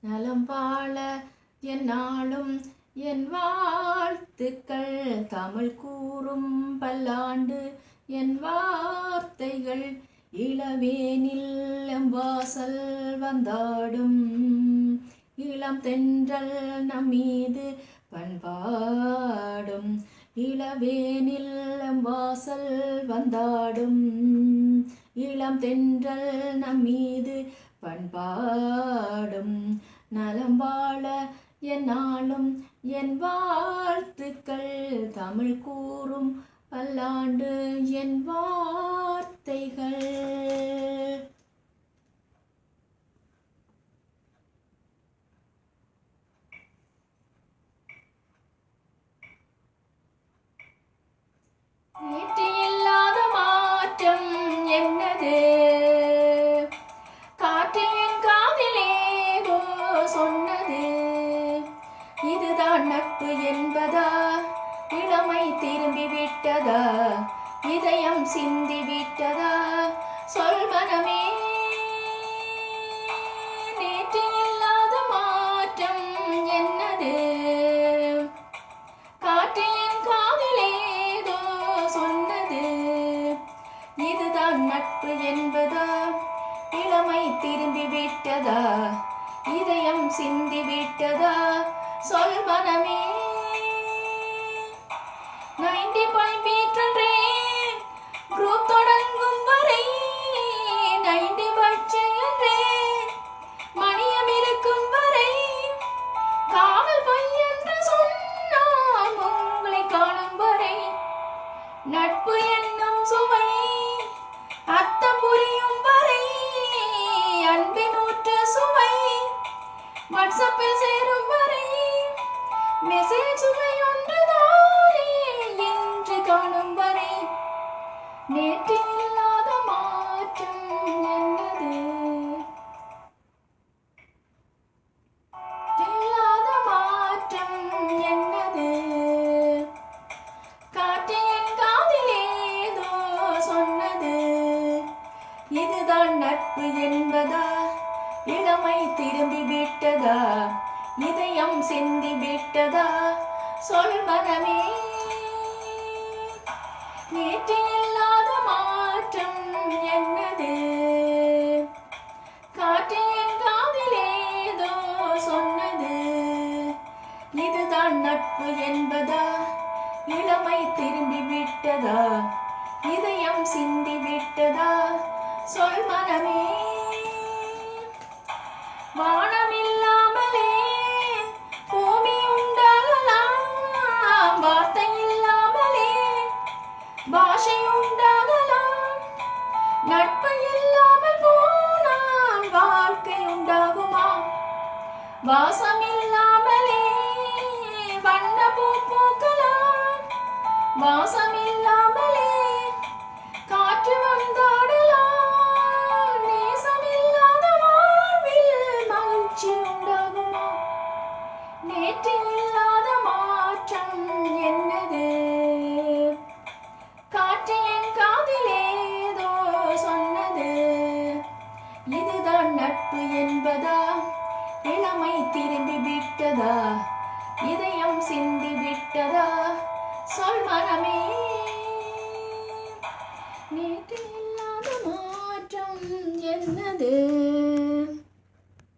நலம் வாழ எந்நாளும் என் வாழ்த்துக்கள். தமிழ் கூறும் பல்லாண்டு என் வார்த்தைகள். இளவேனில் எம்வாசல் வந்தாடும் இளம் தென்றல் நம்மீது பண்பாடும். இளவேனில் எம்வாசல் வந்தாடும் இளம் தென்றல் நம்மீது பண்பாடும். நலம் வாழ எந்நாளும் என் வாழ்த்துக்கள். தமிழ் கூறும் பல்லாண்டு என் வார்த்தைகள். நேற்று இல்லாத மாற்றம் என்னது? காற்று என் காதிலேதோ சொன்னது. இதுதான் நட்பு என்பதா? இளமை திரும்பி விட்டதா? இதயம் சிந்தி விட்டதா? சொல் மனமே. நேற்று இல்லாத மாற்றம் என்னது? காற்று என் காதிலேதோ சொன்னது. இதுதான் நட்பு என்பதா? இளமை திரும்பி விட்டதா? இதயம் சிந்தி விட்டதா? சொல் மனமே. 90 மீட்டர் குரூப் தொடங்கும் வரை 90 பட்சே மணியம் இருக்கும் வரை காவல் பொய் என்று சொன்னாம் உங்களை காணும் வரை. நட்பு என்னும் சுவை அர்த்தம் புரியும் வரை அன்பின் ஊற்று சுவை வாட்ஸ்அப்பில் சேரும் வரை மெசேஜ் சுவை ஒன்றுதானே என்று காணும் வரை. நேற்று இல்லாத மாற்றம் என்னது? இல்லாத மாற்றம் என்னது? காற்று என் காதிலேதோ சொன்னது. இதுதான் நட்பு என்பதா? இளமை திரும்பி விட்டதா? இதயம் சிந்தி விட்டதா? சொல் மனமே. நேற்று இல்லாத மாற்றம் என்னது? காற்று என் காதிலேதோ சொன்னது. இதுதான் நட்பு என்பதா? இளமை திரும்பி விட்டதா? இதயம் சிந்தி விட்டதா? சொல் மனமே. வானமில்லாமலே பூமி உண்டாகலாம். வார்த்தை இல்லாமலே பாஷை உண்டாகலாம். நட்பு இல்லாமல் போனால் வாழ்க்கை உண்டாகுமா? வாசம் இல்லாமலே வண்ண பூ பூக்கலாம். வாசம் இல்லாமலே காற்று வந்தாடலாம். நேசம் இல்லாத வாழ்வில் மகிழ்ச்சி உண்டாகுமா? நேற்று இல்லாத மாற்றம் என்னது? காற்று என் காதிலேதோ சொன்னது. இதுதான் நட்பு என்பதா? இளமை திரும்பி விட்டதா? இதயம் சிந்தி விட்டதா? சொல் மனமே. நேற்று இல்லாத மாற்றம் என்னது?